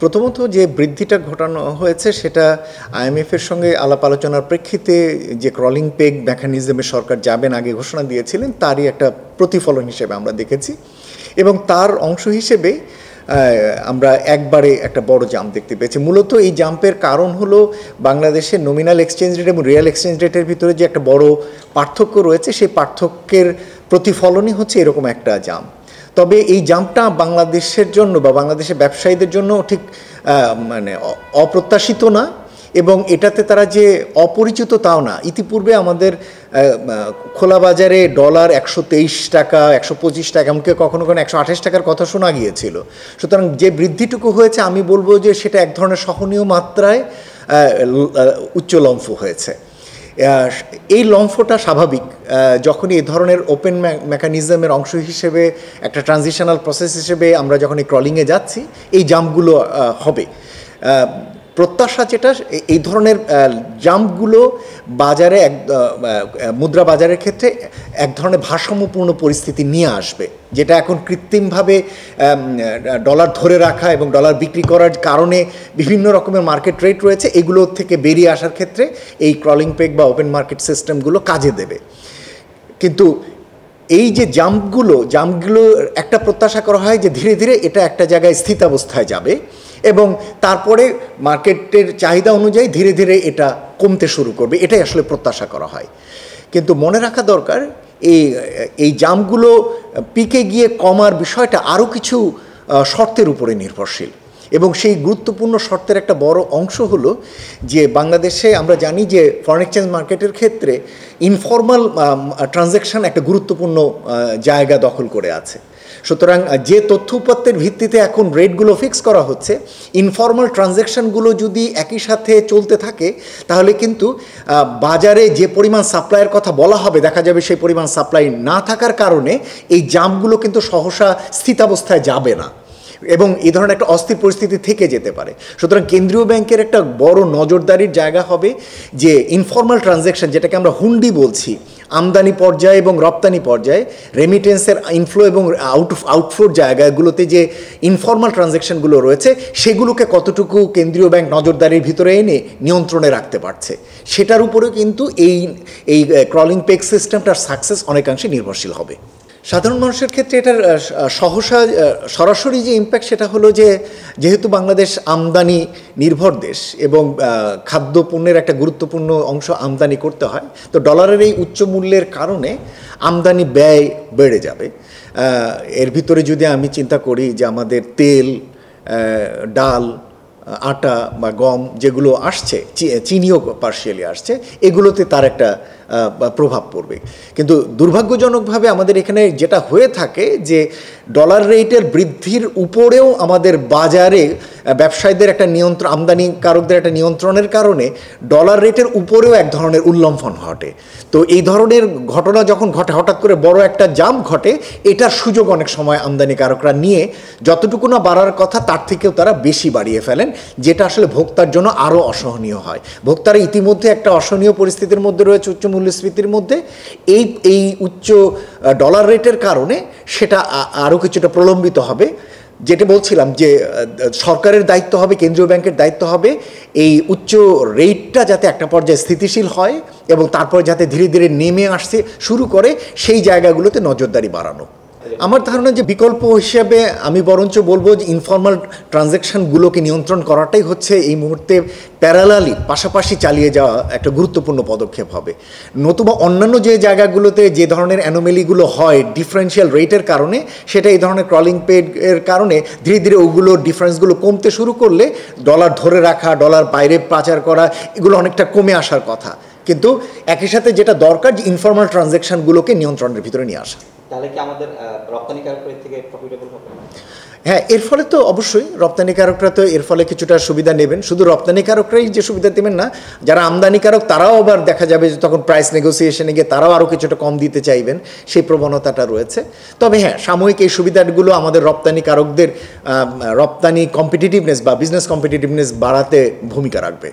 প্রথমত যে বৃদ্ধিটা ঘটানো হয়েছে সেটা আইএমএফের সঙ্গে আলাপ আলোচনার প্রেক্ষিতে যে ক্রলিং পেগ মেকানিজমে সরকার যাবেন আগে ঘোষণা দিয়েছিলেন তারই একটা প্রতিফলন হিসেবে আমরা দেখেছি এবং তার অংশ হিসেবে আমরা একবারে একটা বড় জাম্প দেখতে পেয়েছি। মূলত এই জাম্পের কারণ হলো বাংলাদেশের নমিনাল এক্সচেঞ্জ রেট এবং রিয়েল এক্সচেঞ্জ রেটের ভিতরে যে একটা বড় পার্থক্য রয়েছে সেই পার্থক্যের প্রতিফলনই হচ্ছে এরকম একটা জাম্প। তবে এই জাম্পটা বাংলাদেশের জন্য বা বাংলাদেশের ব্যবসায়ীদের জন্য ঠিক মানে অপ্রত্যাশিত না এবং এটাতে তারা যে অপরিচিত তাও না। ইতিপূর্বে আমাদের খোলা বাজারে ডলার 123 টাকা 125 টাকা এমনকি কখনো কখনো 128 টাকার কথা শোনা গিয়েছিল। সুতরাং যে বৃদ্ধিটুকু হয়েছে আমি বলবো যে সেটা এক ধরনের সহনীয় মাত্রায় উচ্চ লম্ফ হয়েছে। এই লম্ফটা স্বাভাবিক যখনই এই ধরনের ওপেন মেকানিজমের অংশ হিসেবে একটা ট্রানজিশনাল প্রসেস হিসেবে আমরা যখন এই ক্রলিংয়ে যাচ্ছি এই জাম্পগুলো হবে। প্রত্যাশা যেটা এই ধরনের জাম্পগুলো বাজারে মুদ্রা বাজারের ক্ষেত্রে এক ধরনের ভারসাম্যপূর্ণ পরিস্থিতি নিয়ে আসবে, যেটা এখন কৃত্রিমভাবে ডলার ধরে রাখা এবং ডলার বিক্রি করার কারণে বিভিন্ন রকমের মার্কেট রেট রয়েছে, এগুলো থেকে বেরিয়ে আসার ক্ষেত্রে এই ক্রলিং পেগ বা ওপেন মার্কেট সিস্টেমগুলো কাজে দেবে। কিন্তু এই যে জাম্পগুলো একটা প্রত্যাশা করা হয় যে ধীরে ধীরে এটা একটা জায়গায় স্থিতাবস্থায় যাবে এবং তারপরে মার্কেটের চাহিদা অনুযায়ী ধীরে ধীরে এটা কমতে শুরু করবে, এটাই আসলে প্রত্যাশা করা হয়। কিন্তু মনে রাখা দরকার এই জাম্পগুলো পিকে গিয়ে কমার বিষয়টা আরও কিছু শর্তের উপরে নির্ভরশীল এবং সেই গুরুত্বপূর্ণ শর্তের একটা বড় অংশ হলো যে বাংলাদেশে আমরা জানি যে ফরেন এক্সচেঞ্জ মার্কেটের ক্ষেত্রে ইনফর্মাল ট্রানজ্যাকশান একটা গুরুত্বপূর্ণ জায়গা দখল করে আছে। সুতরাং যে তথ্য উপাত্তের ভিত্তিতে এখন রেটগুলো ফিক্স করা হচ্ছে, ইনফর্মাল ট্রানজ্যাকশানগুলো যদি একই সাথে চলতে থাকে তাহলে কিন্তু বাজারে যে পরিমাণ সাপ্লাইয়ের কথা বলা হবে দেখা যাবে সেই পরিমাণ সাপ্লাই না থাকার কারণে এই জাম্পগুলো কিন্তু সহসা স্থিতাবস্থায় যাবে না এবং এই ধরনের একটা অস্থির পরিস্থিতি থেকে যেতে পারে। সুতরাং কেন্দ্রীয় ব্যাংকের একটা বড় নজরদারির জায়গা হবে যে ইনফর্মাল ট্রানজ্যাকশান, যেটাকে আমরা হুন্ডি বলছি, আমদানি পর্যায়ে এবং রপ্তানি পর্যায়ে রেমিটেন্সের ইনফ্লো এবং আউটফ্লোর জায়গাগুলোতে যে ইনফর্মাল ট্রানজ্যাকশানগুলো রয়েছে সেগুলোকে কতটুকু কেন্দ্রীয় ব্যাংক নজরদারির ভিতরে এনে নিয়ন্ত্রণে রাখতে পারছে সেটার উপরেও কিন্তু এই ক্রলিং পেগ সিস্টেমটার সাকসেস অনেকাংশে নির্ভরশীল হবে। সাধারণ মানুষের ক্ষেত্রে এটার সরাসরি যে ইম্প্যাক্ট সেটা হলো যে যেহেতু বাংলাদেশ আমদানি নির্ভর দেশ এবং খাদ্যপণ্যের একটা গুরুত্বপূর্ণ অংশ আমদানি করতে হয়, তো ডলারের এই উচ্চ মূল্যের কারণে আমদানি ব্যয় বেড়ে যাবে। এর ভিতরে যদি আমি চিন্তা করি যে আমাদের তেল, ডাল, আটা বা গম যেগুলো আসছে, চিনিও পার্শিয়ালি আসছে, এগুলোতে তার একটা প্রভাব পড়বে। কিন্তু দুর্ভাগ্যজনকভাবে আমাদের এখানে যেটা হয়ে থাকে যে ডলার রেটের বৃদ্ধির উপরেও আমাদের বাজারে ব্যবসায়ীদের একটা নিয়ন্ত্রণ, আমদানিকারকদের একটা নিয়ন্ত্রণের কারণে ডলার রেটের উপরেও এক ধরনের উল্লম্ফন ঘটে। তো এই ধরনের ঘটনা যখন ঘটে, হঠাৎ করে বড় একটা জাম্প ঘটে, এটার সুযোগ অনেক সময় আমদানিকারকরা নিয়ে যতটুকু না বাড়ার কথা তার থেকেও তারা বেশি বাড়িয়ে ফেলেন, যেটা আসলে ভোক্তার জন্য আরও অসহনীয় হয়। ভোক্তারা ইতিমধ্যে একটা অসহনীয় পরিস্থিতির মধ্যে রয়েছে উচ্চ মূল্যস্ফীতির মধ্যে, এই উচ্চ ডলার রেটের কারণে সেটা আরও কিছুটা প্রলম্বিত হবে। যেটা বলছিলাম যে সরকারের দায়িত্ব হবে, কেন্দ্রীয় ব্যাংকের দায়িত্ব হবে এই উচ্চ রেটটা যাতে একটা পর্যায়ে স্থিতিশীল হয় এবং তারপর যাতে ধীরে ধীরে নেমে আসতে শুরু করে সেই জায়গাগুলোতে নজরদারি বাড়ানো। আমার ধারণা যে বিকল্প হিসেবে আমি বরঞ্চ বলবো যে ইনফর্মাল ট্রানজ্যাকশানগুলোকে নিয়ন্ত্রণ করাটাই হচ্ছে এই মুহূর্তে প্যারালালি পাশাপাশি চালিয়ে যাওয়া একটা গুরুত্বপূর্ণ পদক্ষেপ হবে। নতুবা অন্যান্য যে জায়গাগুলোতে যে ধরনের অ্যানোমেলিগুলো হয় ডিফারেন্সিয়াল রেটের কারণে, সেটা এই ধরনের ক্রলিং পেগের কারণে ধীরে ধীরে ওগুলোর ডিফারেন্সগুলো কমতে শুরু করলে ডলার ধরে রাখা, ডলার বাইরে পাচার করা, এগুলো অনেকটা কমে আসার কথা। কিন্তু একই সাথে যেটা দরকার যে ইনফর্মাল ট্রানজ্যাকশানগুলোকে নিয়ন্ত্রণের ভিতরে নিয়ে আসা। তাহলে কি আমাদের রপ্তানিকারকদের থেকে প্রফিটেবল হবে? হ্যাঁ, এর ফলে তো অবশ্যই রপ্তানিকারকরা তো এর ফলে কিছুটা সুবিধা নেবেন। শুধু রপ্তানিকারকরাই যে সুবিধা দেবেন না, যারা আমদানিকারক তারাও আবার দেখা যাবে যে তখন প্রাইস নেগোসিয়েশনে গিয়ে তারাও আরও কিছুটা কম দিতে চাইবেন, সেই প্রবণতাটা রয়েছে। তবে হ্যাঁ, সাময়িক এই সুবিধাগুলো আমাদের রপ্তানিকারকদের রপ্তানি কম্পিটিটিভনেস বা বিজনেস কম্পিটিটিভনেস বাড়াতে ভূমিকা রাখবে।